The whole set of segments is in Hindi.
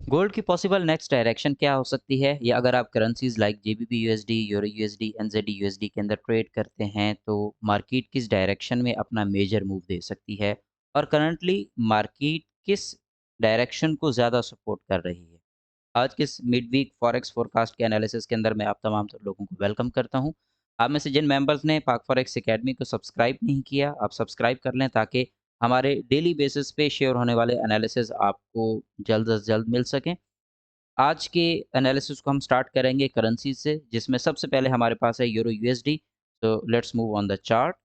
गोल्ड की पॉसिबल नेक्स्ट डायरेक्शन क्या हो सकती है? या अगर आप currencies like GBP USD, euro USD, NZD USD के अंदर ट्रेड करते हैं, तो मार्केट किस डायरेक्शन में अपना मेजर मूव दे सकती है? और करंटली मार्केट किस डायरेक्शन को ज़्यादा सपोर्ट कर रही है? आज के इस मिड वीक फॉरेक्स फोरकास्ट के एनालिसिस के अंदर मैं आप तमाम लोगों को वेलकम करता हूं। आप में से जिन मेंबर्स ने पाक फॉरेक्स एकेडमी को सब्सक्राइब नहीं किया, आप सब्सक्राइब कर लें ताकि हमारे डेली बेसिस पे शेयर होने वाले एनालिसिस आपको जल्द से जल्द मिल सकें। आज के एनालिसिस को हम स्टार्ट करेंगे करेंसी से, जिसमें सबसे पहले हमारे पास है यूरो यूएसडी। तो let's move on the chart.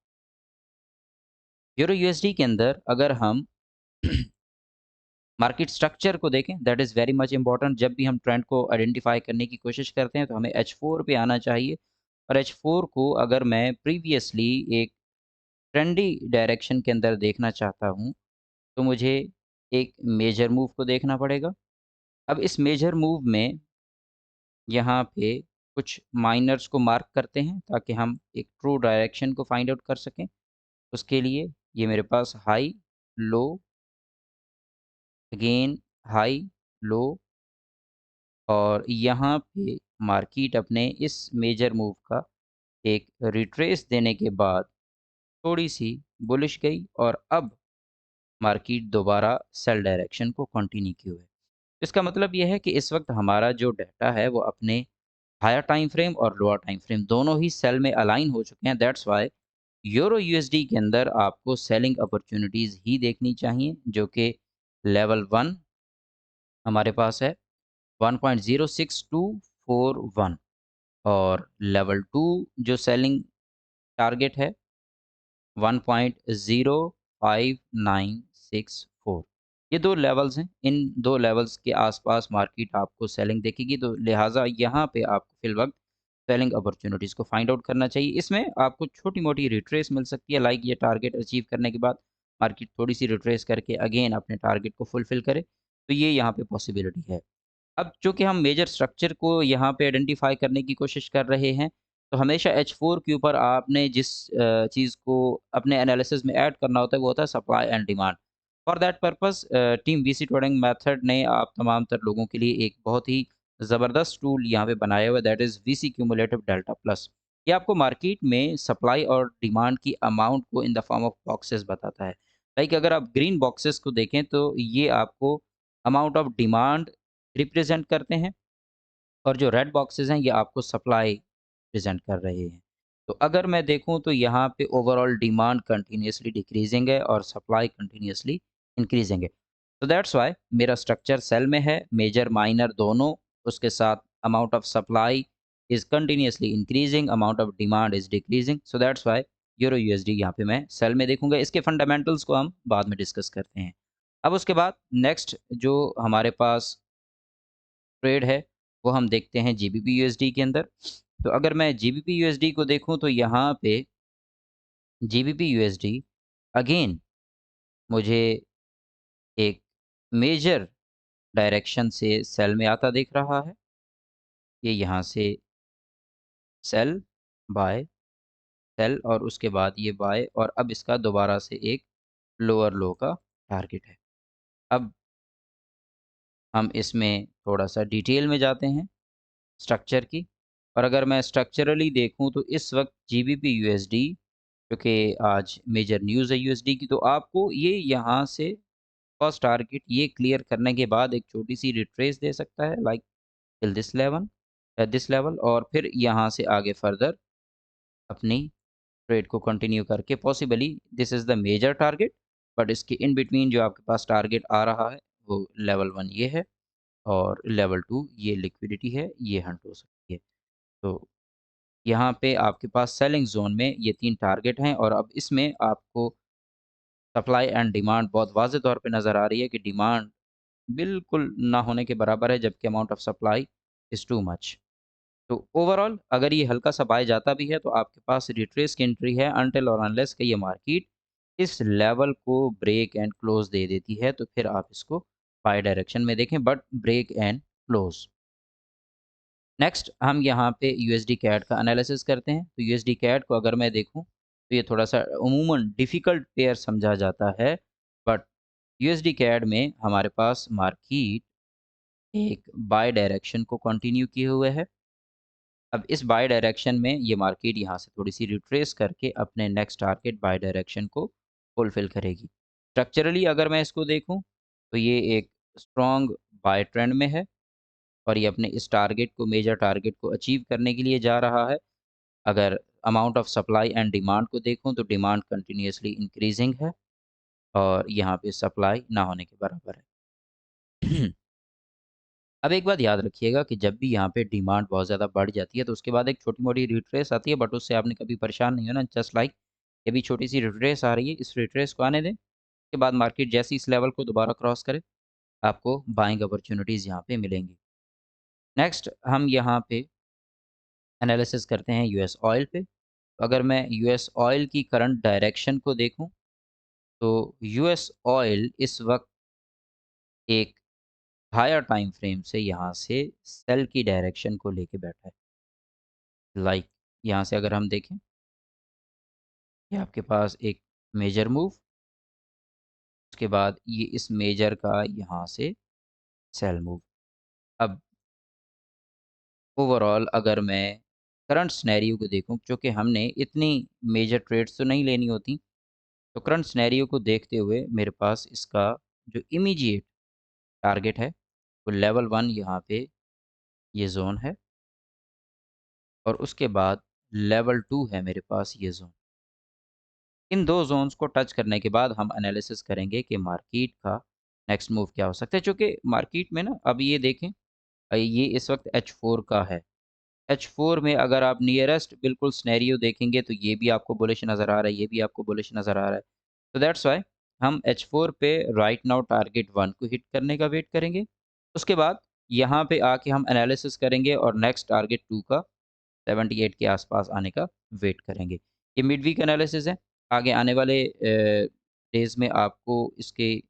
Euro USD के अंदर अगर हम मार्केट स्ट्रक्चर को देखें, that is very much important. जब भी हम ट्रेंड को आइडेंटिफाई करने की कोशिश करते हैं तो हमें H4 पे आना चाहिए। और H4 को अगर मैं प्रीवियसली एक ट्रेंडी डायरेक्शन के अंदर देखना चाहता हूँ, तो मुझे एक मेजर मूव को देखना पड़ेगा। अब इस मेजर मूव में यहाँ पे कुछ माइनर्स को मार्क करते हैं ताकि हम एक ट्रू डायरेक्शन को फाइंड आउट कर सकें। उसके लिए ये मेरे पास हाई, लो, अगेन हाई, लो, और यहाँ पे मार्केट अपने इस मेजर मूव का एक रिट्रेस देने के बाद थोड़ी-सी बुलिश गई और अब मार्केट दोबारा सेल डायरेक्शन को कंटिन्यू किए हुए है। इसका मतलब ये है कि इस वक़्त हमारा जो डाटा है वो अपने हायर टाइम फ्रेम और लोअर टाइम फ्रेम दोनों ही सेल में अलाइन हो चुके हैं। दैट्स व्हाई यूरो यूएसडी के अंदर आपको सेलिंग अपॉर्च्युनिटीज़ ही देखनी चाहिए, जो कि लेवल 1 हमारे पास है 1.06241, और लेवल 2 जो सेलिंग टारगेट है 1.05964। ये 2 लेवल्स हैं। इन 2 लेवल्स के आसपास मार्केट आपको सेलिंग दिखेगी, तो लिहाज़ा यहाँ पे आपको फ़िल वक़्त सेलिंग अपॉर्च्युनिटीज़ को फाइंड आउट करना चाहिए। इसमें आपको छोटी-मोटी रिट्रेस मिल सकती है, लाइक ये टारगेट अचीव करने के बाद मार्केट थोड़ी-सी रिट्रेस करके अगेन अपने टारगेट को फुलफ़िल करे, तो ये यहाँ पे पॉसिबिलिटी है। अब चूँकि हम मेजर स्ट्रक्चर को यहाँ पे आइडेंटिफ़ाई करने की कोशिश कर रहे हैं, तो हमेशा H4 के ऊपर आपने जिस चीज़ को अपने एनालिसिस में ऐड करना होता है, वो होता है supply and demand. For that purpose team VC trading method ने आप तमाम तर लोगों के लिए एक बहुत ही ज़बरदस्त टूल यहाँ पे बनाया हुआ है, that is VC cumulative delta plus. ये आपको मार्केट में सप्लाई और डिमांड की अमाउंट को in the form of boxes बताता है। लाइक अगर आप ग्रीन बॉक्सेस को देखें तो ये आपको अमाउंट ऑफ डिमांड रिप्रेज़ेंट करते हैं, और जो रेड बॉक्सेस हैं ये आपको सप्लाई प्रेज़ेंट कर रहे हैं। तो अगर मैं देखूँ तो यहाँ पे ओवरऑल डिमांड कंटीन्यूअसली डिक्रीज़िंग है और सप्लाई कंटीन्यूअसली इंक्रीज़िंग है। तो दैट्स व्हाई मेरा स्ट्रक्चर सेल में है, मेजर माइनर दोनों, उसके साथ amount of supply is continuously increasing, amount of demand is decreasing. So that's why euro USD यहाँ पे मैं सेल में देखूँगा। इसके फंडामेंटल्स को हम बाद में डिस्कस करते हैं। अब उसके बाद नेक्स्ट जो हमारे पास ट्रेड है, वो हम देखते हैं जीबीपी यूएसडी के अंदर। तो अगर मैं जीबीपी यूएसडी को देखूँ तो यहाँ पे जीबीपी यूएसडी अगेन मुझे एक मेजर डायरेक्शन से सेल में आता दिख रहा है। ये यहाँ से सेल, बाय, सेल, और उसके बाद ये बाय, और अब इसका दोबारा से एक लोअर लो का टारगेट है। अब हम इसमें थोड़ा-सा डिटेल में जाते हैं स्ट्रक्चर की। और अगर मैं स्ट्रक्चरली देखूँ तो इस वक़्त जीबीपी यूएसडी, क्योंकि आज मेजर न्यूज़ है यूएसडी की, तो आपको ये यहाँ से फर्स्ट टारगेट ये क्लियर करने के बाद एक छोटी-सी रिट्रेस दे सकता है, लाइक टिल दिस लेवल, और फिर यहाँ से आगे फर्दर अपनी ट्रेड को कंटिन्यू करके possibly this is the major target, but इसके इन बिटवीन जो आपके पास टारगेट आ रहा है वो लेवल 1 ये है, और लेवल 2 ये लिक्विडिटी है, ये हंट हो सकती है। तो यहाँ पे आपके पास सेलिंग ज़ोन में ये 3 टारगेट हैं, और अब इसमें आपको सप्लाई एंड डिमांड बहुत वाज़ेह तौर पे नज़र आ रही है कि डिमांड बिल्कुल ना होने के बराबर है, जबकि amount of supply is too much. तो ओवरऑल अगर ये हल्का सा बाय जाता भी है तो आपके पास रिट्रेस की एंट्री है अनटिल और अनलेस कि ये मार्केट इस लेवल को ब्रेक एंड क्लोज़ दे देती है, तो फिर आप इसको बाय डायरेक्शन में देखें, but break and close. Next हम यहाँ पे यूएसडी कैड का एनालिसिस करते हैं। तो यूएसडी कैड को अगर मैं देखूँ, तो ये थोड़ा-सा अमूमन डिफ़िकल्ट पेयर समझा जाता है, बट यूएसडी कैड में हमारे पास मार्केट एक बाय डायरेक्शन को कंटिन्यू किए हुए है। अब इस बाय डायरेक्शन में ये मार्केट यहाँ से थोड़ी-सी रिट्रेस करके अपने नेक्स्ट टारगेट बाय डायरेक्शन को फुलफ़िल करेगी। स्ट्रक्चरली अगर मैं इसको देखूँ, तो ये एक स्ट्रॉन्ग बाय ट्रेंड में है और ये अपने इस टारगेट को मेजर टारगेट को अचीव करने के लिए जा रहा है। अगर amount of supply and demand को देखूँ, तो डिमांड कंटीन्यूअसली इंक्रीज़िंग है और यहाँ पे सप्लाई ना होने के बराबर है। अब एक बात याद रखिएगा कि जब भी यहाँ पे डिमांड बहुत ज़्यादा बढ़ जाती है, तो उसके बाद एक छोटी-मोटी रिट्रेस आती है, बट उससे आपने कभी परेशान नहीं होना। जस्ट लाइक ये भी छोटी-सी रिट्रेस आ रही है, इस रिट्रेस को आने दें। उसके बाद मार्केट जैसे ही इस लेवल को दोबारा क्रॉस करे, आपको बाइंग अपॉर्च्युनिटीज़ यहाँ पे मिलेंगी। नेक्स्ट हम यहाँ पे एनालिसिस करते हैं यूएस ऑयल पे। अगर मैं यूएस ऑयल की करंट डायरेक्शन को देखूँ, तो यूएस ऑयल इस वक़्त एक हायर टाइम फ्रेम से यहाँ से सेल की डायरेक्शन को लेके बैठा है। लाइक यहाँ से अगर हम देखें, ये आपके पास एक मेजर मूव, उसके बाद ये इस मेजर का यहाँ से सेल मूव। अब ओवरऑल अगर मैं करंट सिनेरियो को देखूँ, चूँकि हमने इतनी मेजर ट्रेड्स तो नहीं लेनी होती, तो करंट सिनेरियो को देखते हुए मेरे पास इसका जो इमीडिएट टारगेट है, वो लेवल 1 यहाँ पे ये ज़ोन है और उसके बाद लेवल 2 है मेरे पास ये ज़ोन। इन 2 ज़ोन्स को टच करने के बाद हम एनालिसिस करेंगे कि मार्केट का नेक्स्ट मूव क्या हो सकता है। चूँकि मार्केट में ना अब ये देखें, ये इस वक़्त H4 का है। H4 में अगर आप नियरेस्ट बिल्कुल सिनेरियो देखेंगे, तो ये भी आपको बुलिश नज़र आ रहा है, ये भी आपको बुलिश नज़र आ रहा है। तो दैट्स व्हाई हम H4 पे राइट नाउ टारगेट 1 को हिट करने का वेट करेंगे। उसके बाद यहाँ पे आके हम एनालिसिस करेंगे और नेक्स्ट टारगेट 2 का 78 के आसपास आने का वेट करेंगे। ये मिड वीक एनालिसिस है। आगे आने वाले डेज़ में आपको इसके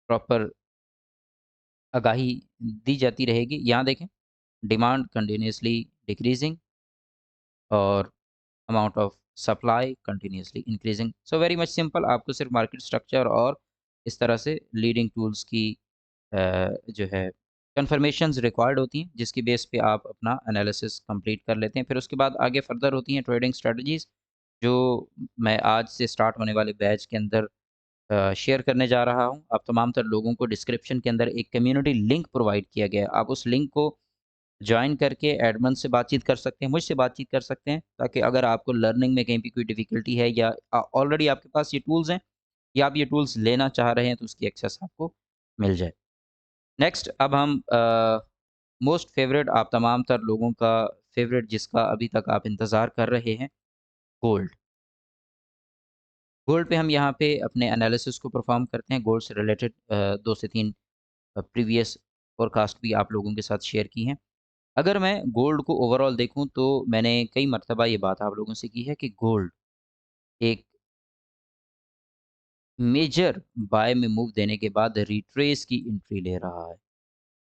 प्रॉपर आगाही दी जाती रहेगी। यहाँ देखें, डिमांड कंटीन्यूअसली डिक्रीजिंग और amount of supply continuously increasing. So very much simple, आपको सिर्फ मार्केट स्ट्रक्चर और इस तरह से लीडिंग टूल्स की जो है कन्फर्मेशंस रिक्वायर्ड होती हैं, जिसकी बेस पे आप अपना एनालिसिस कंप्लीट कर लेते हैं। फिर उसके बाद आगे फर्दर होती हैं ट्रेडिंग स्ट्रेटजीज़, जो मैं आज से स्टार्ट होने वाले बैच के अंदर शेयर करने जा रहा हूँ। अब तमाम तर लोगों को डिस्क्रिप्शन के अंदर एक कम्युनिटी लिंक प्रोवाइड किया गया है। आप उस लिंक को जॉइन करके एडमिन से बातचीत कर सकते हैं, मुझसे बातचीत कर सकते हैं, ताकि अगर आपको लर्निंग में कहीं पे कोई डिफ़िकल्टी है या ऑलरेडी आपके पास ये टूल्स हैं या आप ये टूल्स लेना चाह रहे हैं, तो उसकी एक्सेस आपको मिल जाए। नेक्स्ट अब हम मोस्ट फ़ेवरेट, आप तमाम तर लोगों का फ़ेवरेट, जिसका अभी तक आप इंतज़ार कर रहे हैं, गोल्ड। गोल्ड पे हम यहाँ पे अपने एनालिसिस को परफ़ॉर्म करते हैं। गोल्ड से रिलेटेड 2 से 3 प्रीवियस फ़ोरकास्ट भी आप लोगों के साथ शेयर की हैं। अगर मैं गोल्ड को ओवरऑल देखूँ, तो मैंने कई मर्तबा ये बात आप लोगों से की है कि गोल्ड एक मेजर बाय में मूव देने के बाद रिट्रेस की एंट्री ले रहा है।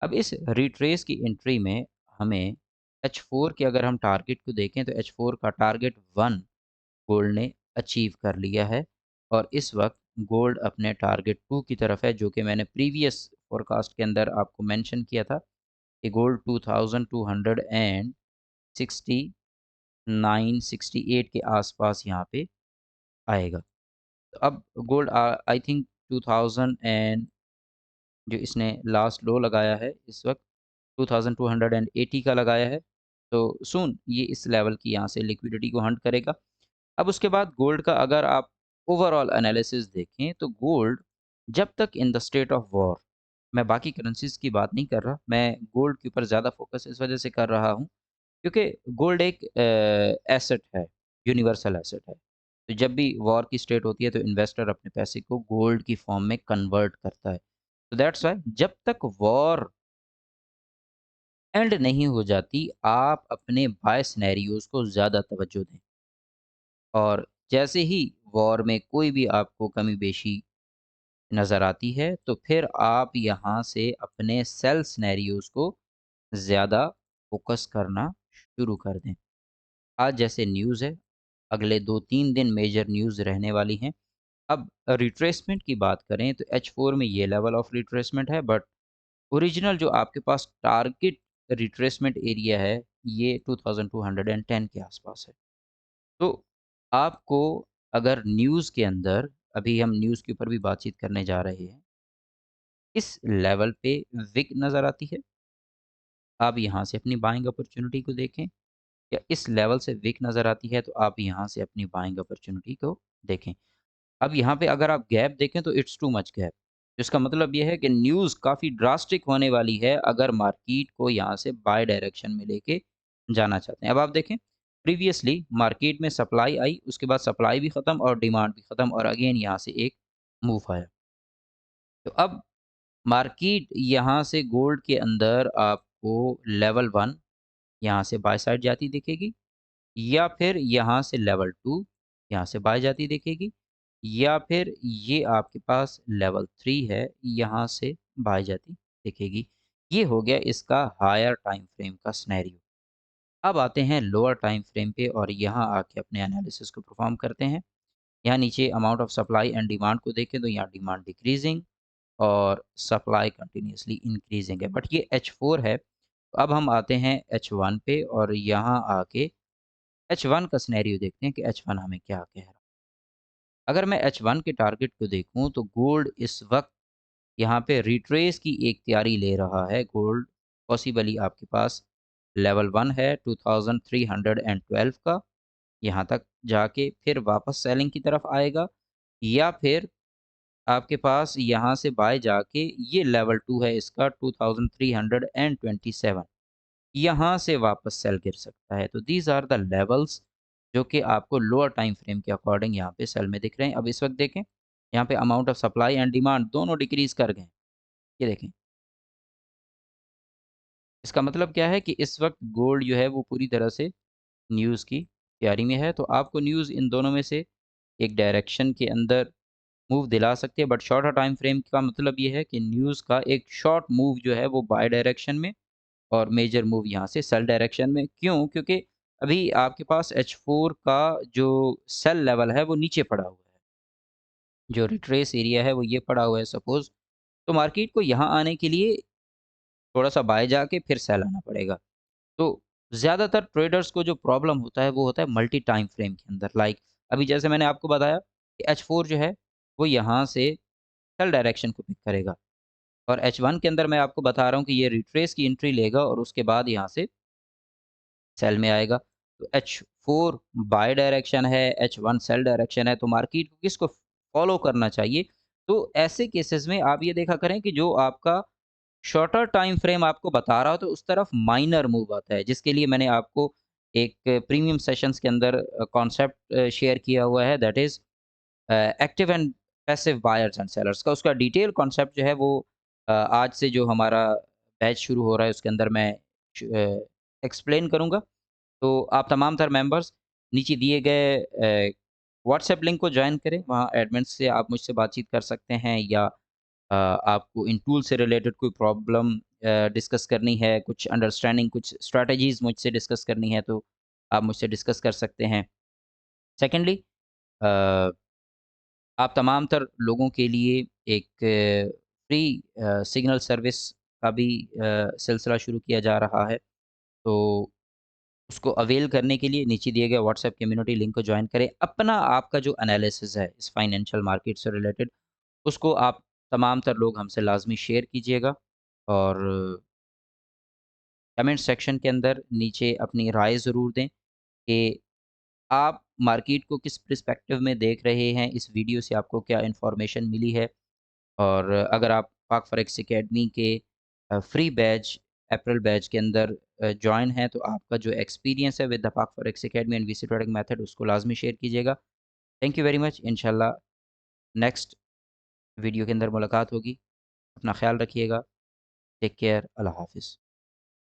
अब इस रिट्रेस की एंट्री में हमें H4 के अगर हम टारगेट को देखें, तो H4 का टारगेट 1 गोल्ड ने अचीव कर लिया है और इस वक़्त गोल्ड अपने टारगेट 2 की तरफ है, जो कि मैंने प्रीवियस फ़ोरकास्ट के अंदर आपको मेंशन किया था कि गोल्ड 2269-68 के आसपास यहाँ पे आएगा। तो अब गोल्ड आई थिंक 2000 एंड जो इसने लास्ट लो लगाया है इस वक़्त 2280 का लगाया है। तो सून ये इस लेवल की यहाँ से लिक्विडिटी को हंट करेगा। अब उसके बाद गोल्ड का अगर आप ओवरऑल एनालिसिस देखें, तो गोल्ड जब तक in the state of war, मैं बाकी करेंसीज़ की बात नहीं कर रहा, मैं गोल्ड के ऊपर ज़्यादा फ़ोकस इस वजह से कर रहा हूँ, क्योंकि गोल्ड एक एसेट है, यूनिवर्सल एसेट है। तो जब भी वॉर की स्टेट होती है, तो इन्वेस्टर अपने पैसे को गोल्ड की फॉर्म में कन्वर्ट करता है। तो दैट्स व्हाई जब तक वॉर एंड नहीं हो जाती, आप अपने बाय सिनेरियोज़ को ज़्यादा तवज्जो दें और जैसे ही वॉर में कोई भी आपको कमी-बेशी नज़र आती है, तो फिर आप यहाँ से अपने सेल सिनेरियोज़ को ज़्यादा फ़ोकस करना शुरू कर दें। आज जैसे न्यूज़ है, अगले 2-3 दिन मेजर न्यूज़ रहने वाली हैं। अब रिट्रेसमेंट की बात करें, तो H4 में ये लेवल ऑफ रिट्रेसमेंट है, बट ओरिजिनल जो आपके पास टारगेट रिट्रेसमेंट एरिया है, ये 2210 के आसपास है। तो आपको अगर न्यूज़ के अंदर, अभी हम न्यूज़ के ऊपर भी बातचीत करने जा रहे हैं, इस लेवल पे विक नज़र आती है, आप यहाँ से अपनी बाइंग अपॉर्च्युनिटी को देखें, या इस लेवल से विक नज़र आती है तो आप यहाँ से अपनी बाइंग अपॉर्च्युनिटी को देखें। अब यहाँ पे अगर आप गैप देखें तो इट्स टू मच गैप। इसका मतलब ये है कि न्यूज़ काफ़ी ड्रास्टिक होने वाली है अगर मार्केट को यहाँ से बाय डायरेक्शन में लेके जाना चाहते हैं। अब आप देखें, प्रीवियसली मार्केट में सप्लाई आई, उसके बाद सप्लाई भी ख़त्म और डिमांड भी ख़त्म और अगेन यहाँ से एक मूव आया। तो अब मार्केट यहाँ से गोल्ड के अंदर आपको लेवल 1 यहाँ से बाय साइड जाती दिखेगी, या फिर यहाँ से लेवल 2 यहाँ से बाय जाती दिखेगी, या फिर ये आपके पास लेवल 3 है, यहाँ से बाय जाती दिखेगी। ये हो गया इसका हायर टाइम फ्रेम का सिनेरियो। अब आते हैं लोअर टाइम फ्रेम पे और यहाँ आके अपने एनालिसिस को परफॉर्म करते हैं। यहाँ नीचे amount of supply and demand को देखें तो यहाँ डिमांड डिक्रीजिंग और सप्लाई कंटिन्यूअसली इंक्रीजिंग है, बट ये H4 है। तो अब हम आते हैं H1 पे और यहाँ आके H1 का सिनेरियो देखते हैं कि H1 हमें क्या कह रहा है। अगर मैं H1 के टारगेट को देखूँ तो गोल्ड इस वक़्त यहाँ पे रिट्रेस की एक तैयारी ले रहा है। गोल्ड पॉसिबली आपके पास लेवल 1 है 2312 का, यहाँ तक जाके फिर वापस सेलिंग की तरफ आएगा, या फिर आपके पास यहाँ से बाय जाके ये लेवल 2 है इसका 2327, यहाँ से वापस सेल गिर सकता है। तो दीज़ आर द लेवल्स जो कि आपको लोअर टाइम फ्रेम के अकॉर्डिंग यहाँ पे सेल में दिख रहे हैं। अब इस वक़्त देखें, यहाँ पे amount of supply and demand दोनों डिक्रीज़ कर गए हैं। ये देखें, इसका मतलब क्या है कि इस वक़्त गोल्ड जो है वो पूरी तरह से न्यूज़ की तैयारी में है। तो आपको न्यूज़ इन दोनों में से एक डायरेक्शन के अंदर मूव दिला सकती है, बट शॉर्टर टाइम फ्रेम का मतलब ये है कि न्यूज़ का एक शॉर्ट मूव जो है वो बाय डायरेक्शन में और मेजर मूव यहाँ से सेल डायरेक्शन में। क्यों? क्योंकि अभी आपके पास H4 का जो सेल लेवल है वो नीचे पड़ा हुआ है। जो रिट्रेस एरिया है वो ये पड़ा हुआ है सपोज़, तो मार्केट को यहाँ आने के लिए थोड़ा-सा बाय जाके फिर सेल आना पड़ेगा। तो ज़्यादातर ट्रेडर्स को जो प्रॉब्लम होता है वो होता है मल्टी टाइम फ्रेम के अंदर। लाइक अभी जैसे मैंने आपको बताया कि H4 जो है वो यहाँ से सेल डायरेक्शन को पिक करेगा, और H1 के अंदर मैं आपको बता रहा हूँ कि ये रिट्रेस की एंट्री लेगा और उसके बाद यहाँ से सेल में आएगा। तो H4 बाय डायरेक्शन है, H1 सेल डायरेक्शन है, तो मार्केट को किसको फॉलो करना चाहिए? तो ऐसे केसेस में आप ये देखा करें कि जो आपका शॉर्टर टाइम फ्रेम आपको बता रहा हो तो उस तरफ माइनर मूव आता है, जिसके लिए मैंने आपको एक प्रीमियम सेशंस के अंदर कॉन्सेप्ट शेयर किया हुआ है, that is active and passive buyers and sellers का। उसका डिटेल कॉन्सेप्ट जो है वो आज से जो हमारा बैच शुरू हो रहा है उसके अंदर मैं एक्सप्लेन करूँगा। तो आप तमाम तर मेंबर्स नीचे दिए गए व्हाट्सएप लिंक को जॉइन करें, वहाँ एडमिन से आप मुझसे बातचीत कर सकते हैं, या आपको इन टूल से रिलेटेड कोई प्रॉब्लम डिस्कस करनी है, कुछ अंडरस्टैंडिंग, कुछ स्ट्रैटेजीज़ मुझसे डिस्कस करनी है, तो आप मुझसे डिस्कस कर सकते हैं। सेकंडली, अ, आप तमाम तर लोगों के लिए एक फ्री सिग्नल सर्विस का भी सिलसिला शुरू किया जा रहा है। तो उसको अवेल करने के लिए नीचे दिए गए व्हाट्सएप कम्युनिटी लिंक को जॉइन करें। अपना आपका जो एनालिसिस है इस फाइनेंशियल मार्केट से रिलेटेड, उसको आप तमाम तर लोग हमसे लाज़मी शेयर कीजिएगा, और कमेंट सेक्शन के अंदर नीचे अपनी राय ज़रूर दें कि आप मार्केट को किस पर्सपेक्टिव में देख रहे हैं, इस वीडियो से आपको क्या इन्फॉर्मेशन मिली है। और अगर आप पाक फॉरेक्स एकेडमी के फ्री बैच, अप्रैल बैच के अंदर जॉइन हैं, तो आपका जो एक्सपीरियंस है विद द पाक forex academy and VC trading method उसको लाज़मी शेयर कीजिएगा। Thank you very much. इंशाल्लाह नेक्स्ट वीडियो के अंदर मुलाकात होगी। अपना ख़्याल रखिएगा। Take care. अल्लाह हाफ़िज़।